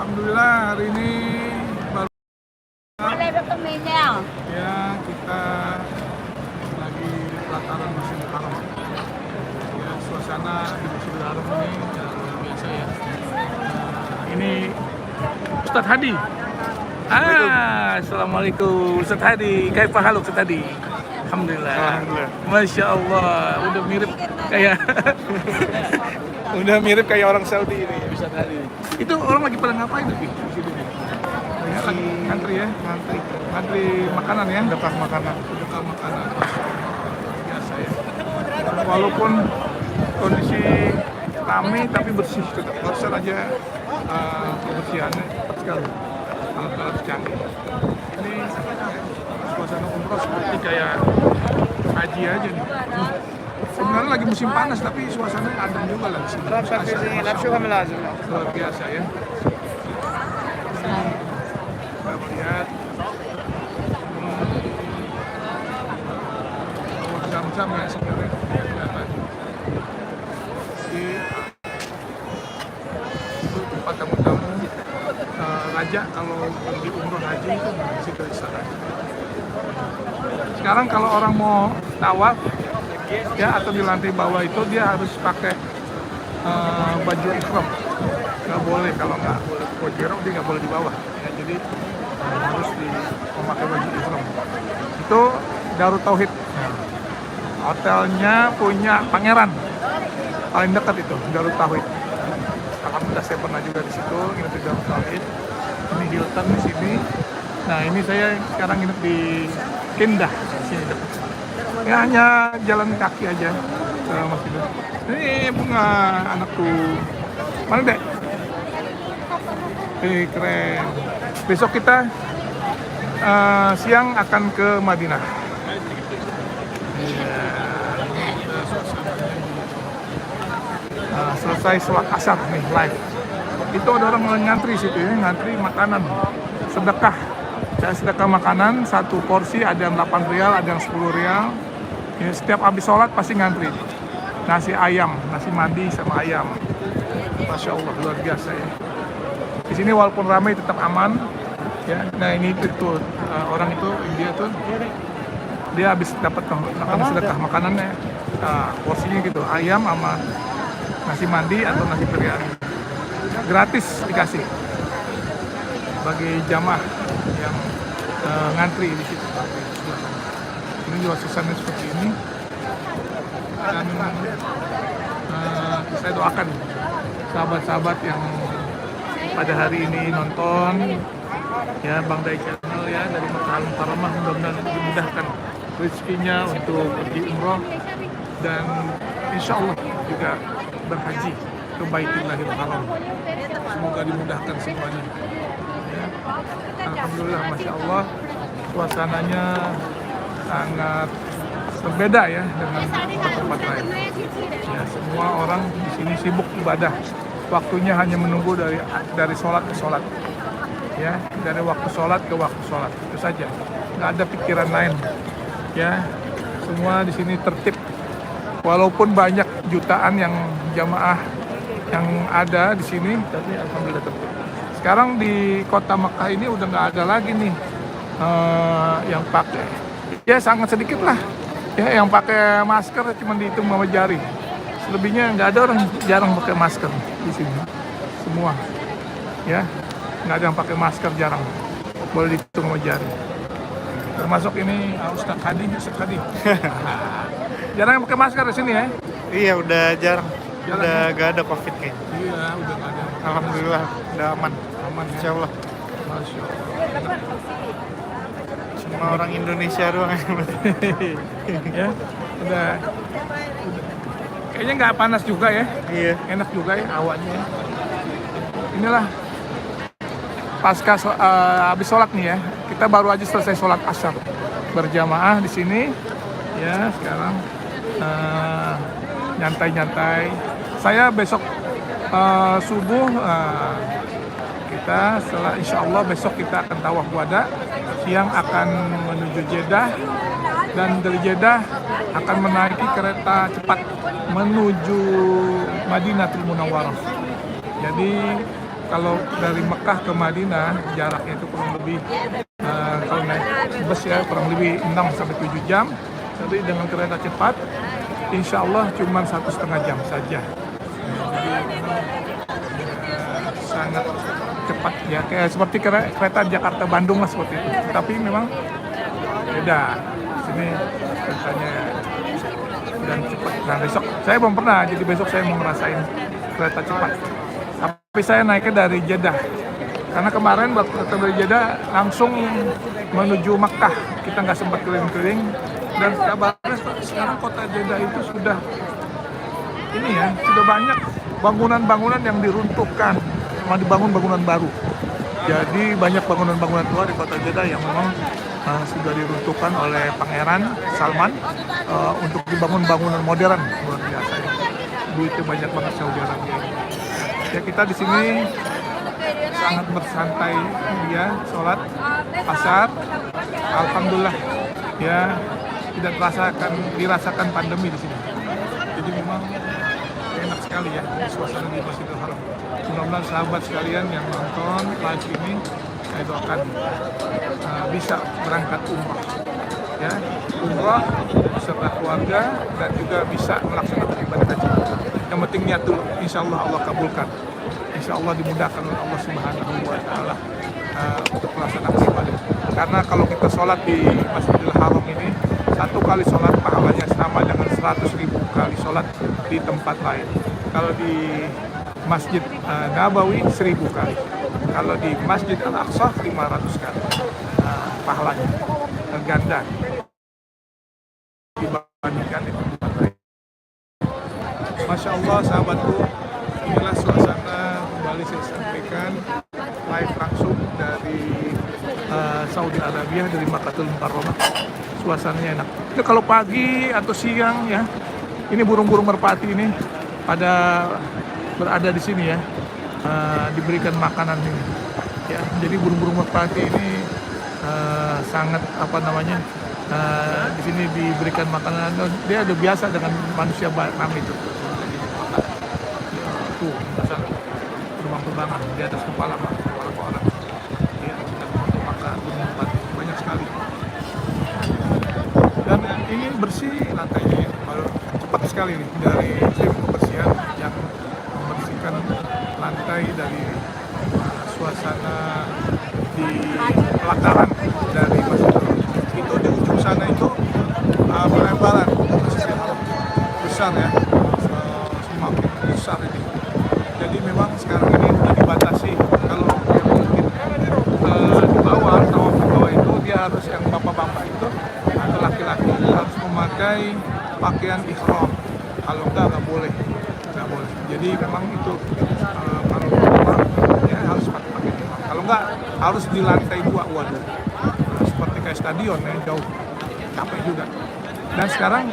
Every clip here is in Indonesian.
Alhamdulillah hari ini baru ya kita lagi pelataran Masjidil Haram. Ya, suasana di Masjidil Haram ini ya, luar biasa ya. Ini Ustadz Hadi. Assalamualaikum Ustadz Hadi. Kaifa haluk Ustadz Hadi? Alhamdulillah. Masya Allah, udah mirip kayak udah mirip kayak orang Saudi ini Ustadz Hadi. Itu orang lagi pada ngapain di sini? Ya, lagi ngantri ya, ngantri makanan ya, sedekah makanan. Biasa ya. Walaupun kondisi ramai tapi bersih, tetap kotor aja kebersihannya cepat sekali. Alat-alat canggih. Ini suasana umroh seperti kayak haji aja nih. Sebenarnya lagi musim panas tapi suasananya adem juga lah di sini. Luar biasa ya. Kita melihat jam-jam ya sebenarnya kelihatan. Di itu tempat tamu-tamu raja kalau di umroh haji itu di situ istana. Sekarang kalau orang mau tawaf ya atau di lantai bawah itu dia harus pakai baju ihram. Nggak boleh kalau nggak baju dia nggak boleh di bawah. Ya, jadi harus memakai baju ihram. Itu Darut Tauhid. Hotelnya punya pangeran. Paling dekat itu Darut Tauhid. Alhamdulillah saya pernah juga di situ nginep di Darut Tauhid. Ini Hilton di sini. Nah ini saya sekarang nginep di Kendah di sini dekat. Ya hanya jalan kaki aja ke masjid. Ini bunga anakku. Mana dek? Keren. Besok kita siang akan ke Madinah. Ya. Selesai sholat asar nih live. Itu ada orang ngantri situ ya, ngantri makanan sedekah. Ya, sedekah makanan satu porsi ada yang 8 rial, ada yang 10 rial. Ya, setiap habis sholat pasti ngantri. Nasi ayam, nasi mandi sama ayam. Masya Allah luar biasa ya. Di sini walaupun ramai tetap aman. Ya, nah ini itu orang itu India tuh dia habis dapat makanan sedekah makanannya porsinya gitu ayam sama nasi mandi atau nasi biryani gratis dikasih bagi jamaah yang ngantri di situ. Ini juga suasana seperti ini dan saya doakan sahabat-sahabat yang pada hari ini nonton ya Bang Dai Channel ya dari Makkah Al-Mukarramah, mudah-mudahan dimudahkan rezekinya untuk pergi umroh dan insya Allah juga berhaji ke Baitullahil Haram. Semoga dimudahkan semuanya. Ya. Alhamdulillah, masya Allah, suasananya sangat berbeda ya dengan tempat lain. Ya, semua orang di sini sibuk ibadah. Waktunya hanya menunggu dari sholat ke sholat. Ya, dari waktu sholat ke waktu sholat itu saja. Nggak ada pikiran lain. Ya, semua di sini tertib. Walaupun banyak jutaan yang jamaah yang ada di sini, tapi alhamdulillah tertib. Sekarang di kota Makkah ini udah nggak ada lagi nih yang pakai. Ya sangat sedikit lah. Ya yang pakai masker cuma dihitung sama jari. Selebihnya nggak ada orang jarang pakai masker di sini. Semua, ya nggak ada yang pakai masker jarang. Boleh dihitung sama jari. Termasuk ini Ustadz Hadi. Jarang yang pakai masker di sini ya? Iya udah jarang. Udah gak ada COVID kayaknya. Iya udah nggak ada. Alhamdulillah udah aman. Aman ya? Insya Allah. Masya Allah. Cuma orang Indonesia doang Ya udah. Kayaknya nggak panas juga ya? Iya. Enak juga ya awalnya. Ya. Inilah pasca habis sholat nih ya. Kita baru aja selesai sholat asar berjamaah di sini. Ya sekarang nyantai-nyantai. Saya besok subuh kita setelah insya Allah besok kita akan tawaf wada. Siang akan menuju Jeddah dan dari Jeddah akan menaiki kereta cepat menuju Madinatul Munawwarah. Jadi kalau dari Mekah ke Madinah jaraknya itu kurang lebih kalau naik bus ya kurang lebih 6 sampai 7 jam. Tapi dengan kereta cepat insya Allah cuma 1,5 jam saja. Jadi sangat cepat ya, kayak seperti kereta Jakarta Bandung lah seperti itu. Tapi memang beda. Sini keretanya dan cepat. Nah besok saya belum pernah, jadi besok saya mau ngerasain kereta cepat. Tapi saya naiknya dari Jeddah. Karena kemarin waktu kita dari Jeddah langsung menuju Makkah. Kita nggak sempat keliling-keliling. Dan kabarnya sekarang kota Jeddah itu sudah ini ya, sudah banyak bangunan-bangunan yang diruntuhkan, malah dibangun bangunan baru. Jadi banyak bangunan-bangunan tua di kota Jeddah yang memang sudah diruntuhkan oleh Pangeran Salman untuk dibangun bangunan modern luar biasa. Duitnya banyak banget Saudi Arabia. Ya kita di sini sangat bersantai ya, sholat asar, alhamdulillah ya tidak dirasakan pandemi di sini. Jadi memang enak sekali ya suasana di Masjidil Haram. Mudah-mudahan sahabat sekalian yang nonton live ini saya doakan bisa berangkat umrah ya, umrah beserta keluarga dan juga bisa melaksanakan ibadah haji. Yang penting niat dulu, insya Allah Allah kabulkan, insya Allah dimudahkan oleh Allah Subhanahu wa Ta'ala untuk melaksanakan ibadah. Karena kalau kita sholat di Masjidil Haram ini, satu kali sholat pahalanya sama dengan 100.000 kali sholat di tempat lain. Kalau di Masjid Nabawi 1.000 kali, kalau di Masjid Al-Aqsa 500 kali pahalanya, terganda dibandingkan di tempat lain. Masya Allah sahabatku, inilah suasana kembali saya sampaikan live langsung dari Saudi Arabia, dari Makkahul Mukarramah. Suasananya enak. Itu kalau pagi atau siang ya, ini burung-burung merpati ini pada berada di sini ya, diberikan makanan ini. Ya, jadi burung-burung merpati ini sangat di sini diberikan makanan. Dia udah biasa dengan manusia Batam itu. Tuh, terbang-terbangan di atas kepala orang. Ya, makan burung merpati banyak sekali. Dan ini bersih lantainya, cepat sekali nih dari tim kebersihan yang membersihkan lantai dari suasana di pelataran dari masjid. Itu di ujung sana itu pelebaran Masjidil Haram besar ya, semakin besar ini. Jadi memang sekarang ini sudah dibatasi. Kalau dia mungkin di bawah, tawaf di bawah itu dia harus, yang bapak-bapak itu atau laki-laki harus memakai pakaian ihram. Kalau nggak boleh. Jadi memang itu kalau ya harus pakai pakaian ihram. Kalau nggak harus di lantai 2 waduh. Seperti kayak stadion ya, jauh, capek juga. Dan sekarang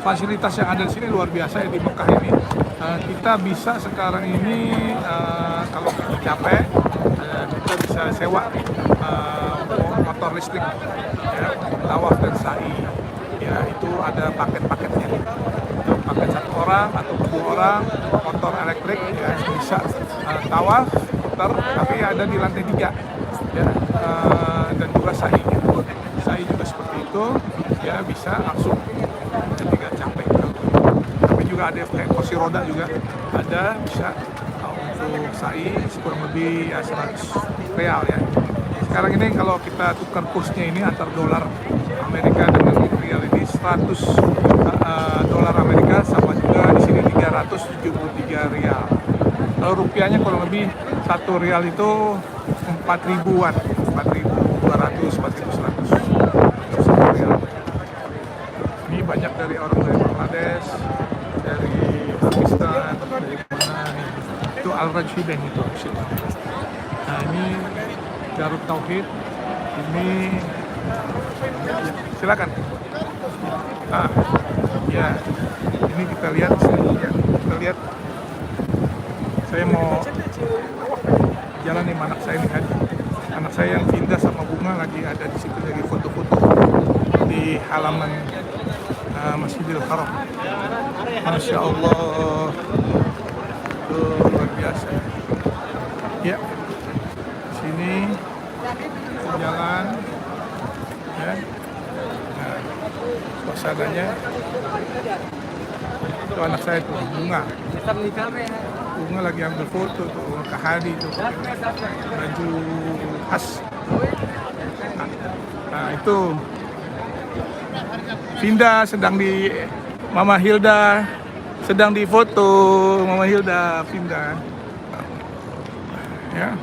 fasilitas yang ada di sini luar biasa ya di Mekah ini. Kita bisa sekarang ini kalau kita capek, kita bisa sewa motor listrik ya, tawaf dan sa'i ya, itu ada paket-paketnya, paket 1 orang atau 2 orang motor elektrik ya, bisa tawaf putar, tapi ada di lantai 3 ya, dan juga sa'i juga seperti itu ya, bisa langsung ketika capek. Tapi juga ada kayak kursi roda juga ada, bisa untuk sa'i kurang lebih ya 100 real ya. Sekarang ini kalau kita tukar kursnya ini antar dolar Amerika dengan real ini 100 dolar Amerika sama juga di sini 373 real. Kalau rupiahnya kurang lebih 1 real itu 4.000-an, 4.200, 4.100 real. Ini banyak dari orang dari Bangladesh, dari Pakistan, dari mana nih. Itu Al-Rajhi Bank itu. Nah ini Darut Tauhid, ini ya, silakan. Ya, ini kita lihat, saya mau jalan nih anak saya nih kan. Anak saya yang Vinda sama Bunga lagi ada di situ, lagi foto-foto di halaman Masjidil Haram. Masya Allah, luar biasa. jalan, ya. Nah, suasananya. Itu anak saya tuh, Bunga lagi ambil foto tuh, Kak Hadi tuh, baju khas. Nah itu Vinda sedang di Mama Hilda sedang difoto, Mama Hilda Vinda. Ya.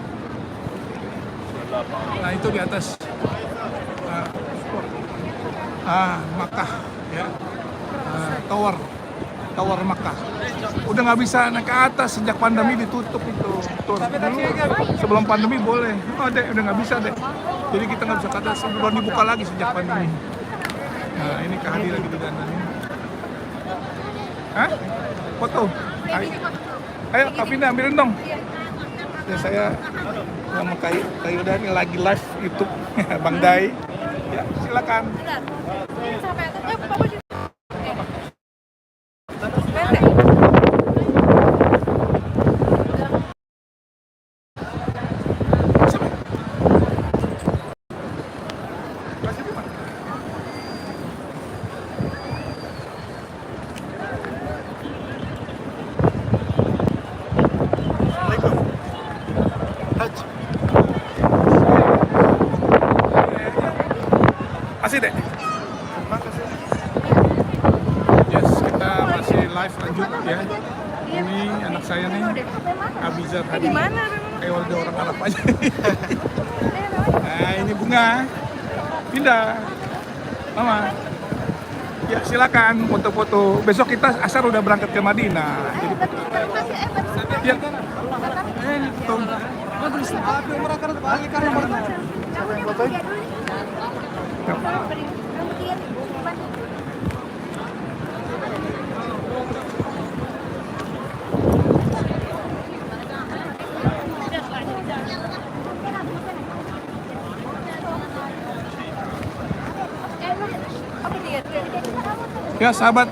Nah itu di atas Makkah, ya. Tower Makkah. Udah nggak bisa naik ke atas sejak pandemi ditutup itu. Dulu, sebelum pandemi boleh. Oh dek, udah nggak bisa dek. Jadi kita nggak bisa ke atas, belum dibuka lagi sejak pandemi. Nah ini Kak Hadi lagi didandanin. Hah? Foto? Ayo Kak Vinda ambilin dong. Ya saya sama Kak Hilda ini lagi live YouTube Bang Dai. Ya silakan. Masih deh. Yes, kita masih live lanjut ya. Ini anak saya nih, Abizar Hadi. Kayak warga orang Arab aja. Nah ini Bunga, Pindah, Mama. Ya silakan foto-foto. Besok kita asar udah berangkat ke Madinah. Jadi ya. Tuh. Ya sahabat,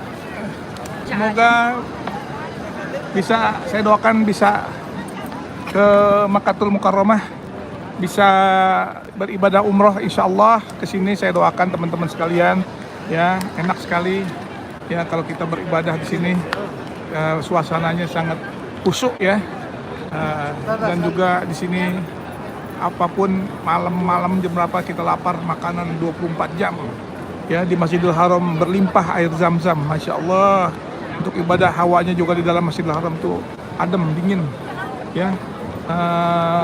semoga bisa, saya doakan bisa ke Makkatul Mukarramah, bisa beribadah umroh insya Allah ke sini. Saya doakan teman-teman sekalian, ya enak sekali ya kalau kita beribadah di sini. Suasananya sangat khusyuk ya, dan juga di sini apapun malam-malam jam berapa kita lapar, makanan 24 jam. Ya di Masjidil Haram berlimpah air zam-zam, masya Allah. Untuk ibadah hawanya juga di dalam Masjidil Haram tuh adem, dingin, ya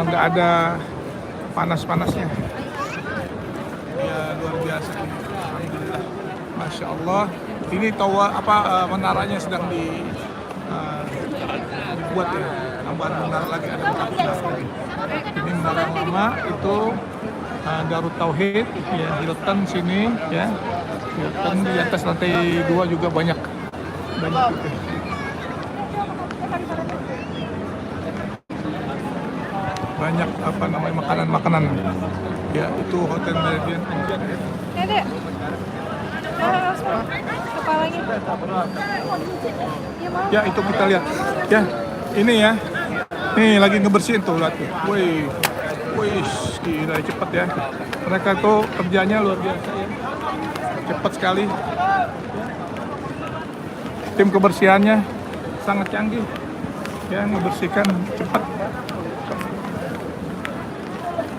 nggak ada panas-panasnya. Ya luar biasa, alhamdulillah, masya Allah. Ini menaranya sedang dibuat ya, tambahan menara lagi, ada menara lagi. Ini menara lama itu Darut Tauhid, ya Hilton sini, ya Hilton di atas lantai 2 juga banyak gitu. Banyak makanan-makanan. Ya itu Hotel Meridian. Dedek. Kepalanya. Ya itu kita lihat. Ya ini ya. Nih lagi ngebersihin tuh, lihat tuh. Wih, gila cepet ya. Mereka tuh kerjanya luar biasa ya. Cepat sekali. Tim kebersihannya sangat canggih. Ya, ngebersihkan cepat.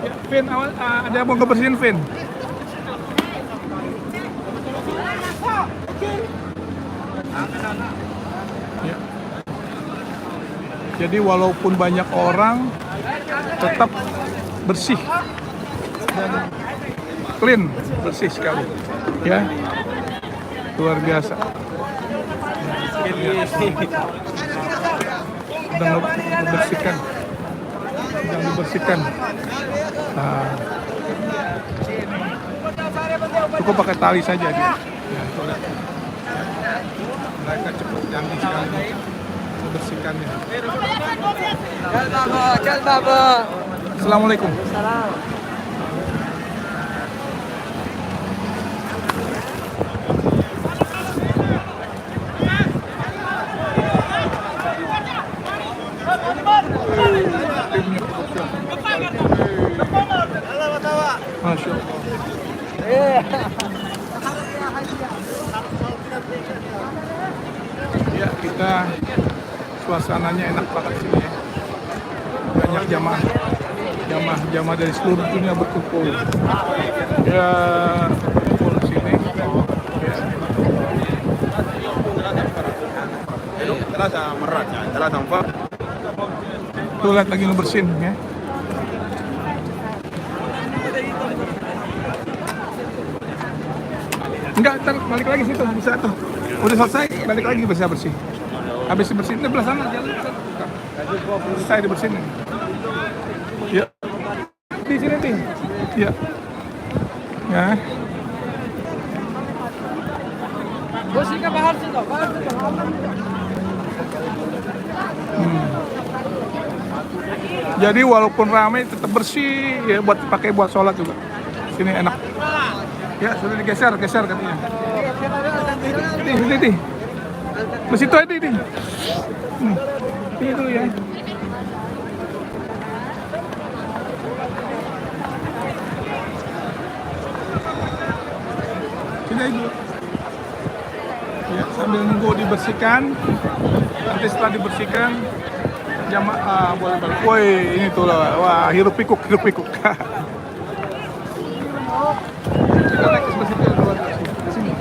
Ya, Vin, ada yang mau ngebersihin Vin? Ya. Jadi walaupun banyak orang, tetap bersih dan clean, bersih sekali ya, luar biasa. Sedang dibersihkan. Nah, cukup pakai tali saja dia. Ya, mereka cepat, canggih sekali membersihkannya. Assalamualaikum. Masya Allah. Ya, kita suasananya enak banget sini ya. Banyak jamaah dari seluruh dunia berkumpul. Ya, berkumpul di sini. Ya. Tuh lihat lagi ngebersihin ya. Enggak, ntar balik lagi situ bisa tuh. Udah selesai, balik lagi bersih. Habis bersihin di belah sana jalan. Selesai dibersihin. Ya. Di sini nih. Ya. Ya. Bersihkan bahar situ, bahar situ. Jadi walaupun ramai tetap bersih ya, buat dipakai buat sholat juga. Sini enak. Ya sudah geser katanya. Ini. Di situ aja ini. Ini dulu ya. Sini aja dulu. Ya, sambil nunggu dibersihkan. Nanti setelah dibersihkan jamaah boleh balik. Woi, ini tuh lah. Wah, hiruk pikuk. Kita naik ke sebelah situ, di sini.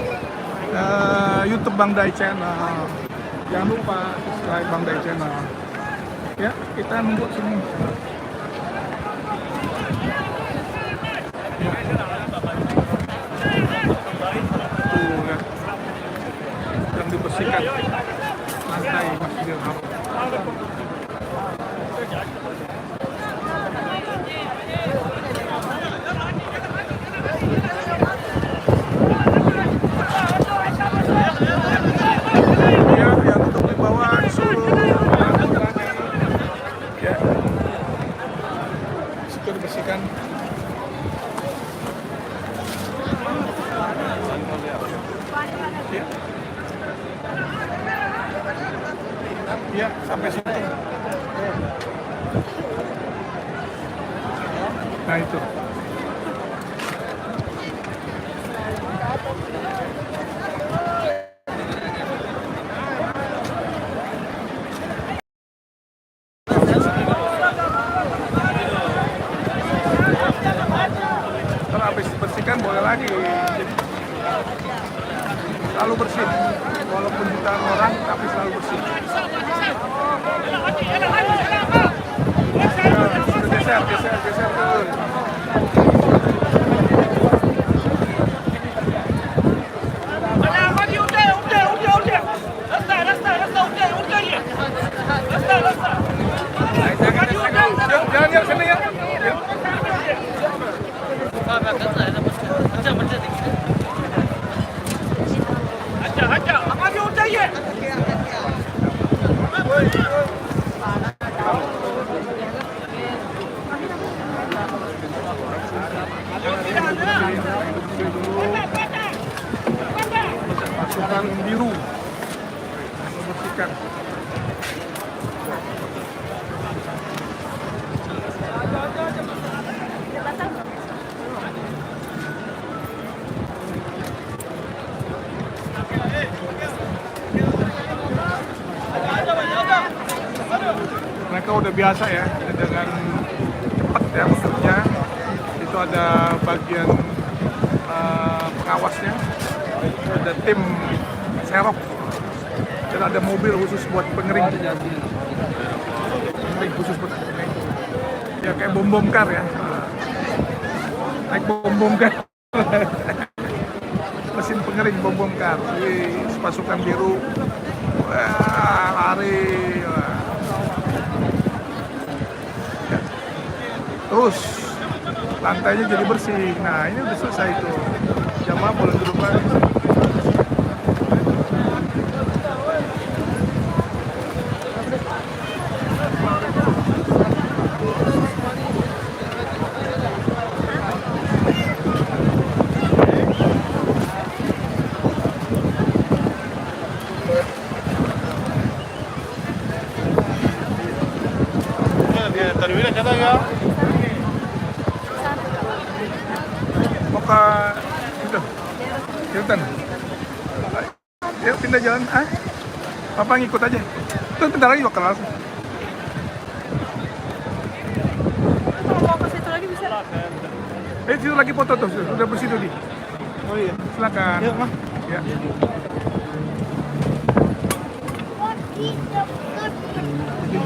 YouTube Bang Dai Channel. Jangan lupa subscribe Bang Dai Channel. Ya, kita nunggu sini. Ya. Tuh, ya. Yang dibersihkan lantai Masjidil Haram. Dibersihkan. Ya, sampai situ. Nah itu. Habis bersihkan boleh lagi, selalu bersih walaupun jutaan orang tapi selalu bersih. Geser terus. Jangan yang sini ya. Masukkan biru, bersihkan. Mereka udah biasa ya dengan cepat ya bekerja. Itu ada bagian pengawasnya, ada tim serok, dan ada mobil khusus buat pengering. Pengering khusus buat pengering. Ya kayak bom kar ya. Naik bom kar. Mesin pengering bom kar. Pasukan biru. Wah, lari. Wah. Ya. Terus lantainya jadi bersih. Nah ini udah selesai tuh. Jamaah boleh duduk lagi. ke itu. Hilton. Yuk pindah jalan. Papa ngikut aja. Tuh bentar lagi bakal langsung. Mau ke situ lagi bisa? Situ lagi foto tuh, sudah bersih tuh di. Oh iya. Silakan. Yuk, Mah. Ya.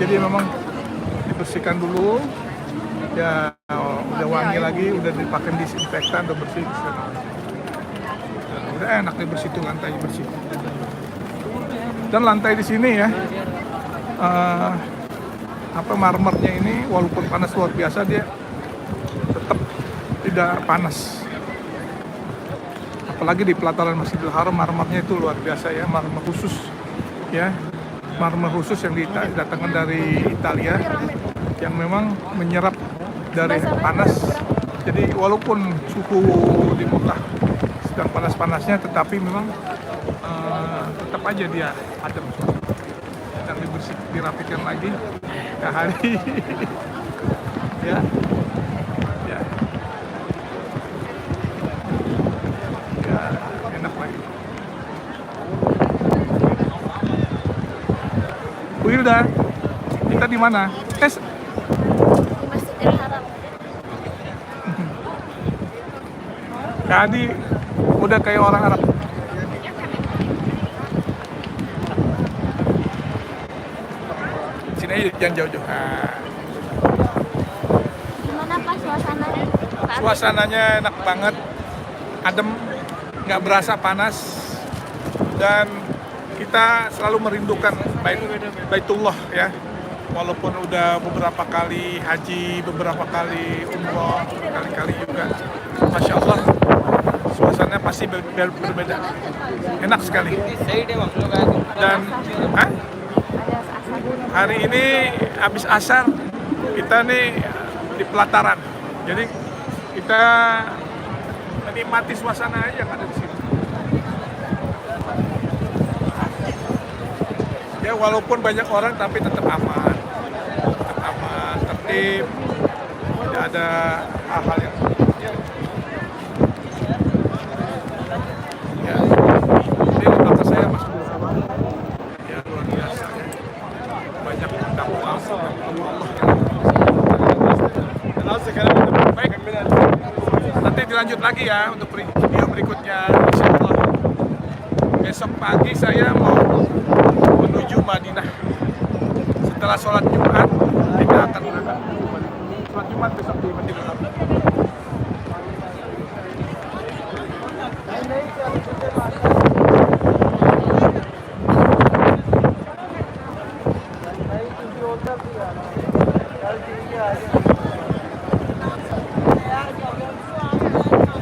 Jadi memang dibersihkan dulu. Ya udah wangi lagi, udah dipakai disinfektan, udah bersih. Udah enak nih bersih tuh, lantai bersih. Dan lantai di sini ya, marmernya ini walaupun panas luar biasa dia tetap tidak panas. Apalagi di pelataran Masjidil Haram marmernya itu luar biasa ya, marmer khusus ya, marmer khusus yang didatangkan dari Italia yang memang menyerap dari panas. Jadi walaupun suhu di Mekah sedang panas-panasnya, tetapi memang tetap aja dia adem. Dan dirapikan lagi ke hari ya. Ya. Ya, enak lagi. Bu Hilda, kita di mana? Di Masjidil Haram. Tadi udah kayak orang Arab. Sini aja, jangan jauh-jauh. Gimana Pak suasananya? Suasananya enak banget, adem, nggak berasa panas, dan kita selalu merindukan Baitullah ya. Walaupun udah beberapa kali haji, beberapa kali umroh, kali-kali juga, Masya Allah, suasananya pasti berbeda, enak sekali. Dan hari ini habis asar kita nih di pelataran, jadi kita menikmati suasana aja yang ada di sini. Ya walaupun banyak orang tapi tetap aman, tertib, tidak ada hal-hal yang ya. Ini di belakang saya Mas Muhammad, ya luar biasa ya. Banyak takwa Allah. Baik, nanti dilanjut lagi ya untuk video berikutnya, insya Allah. Besok pagi saya mau menuju Madinah. Setelah sholat Jumat, kita akan berangkat menuju Madinah. Sholat Jumat besok di Madinah. Kalau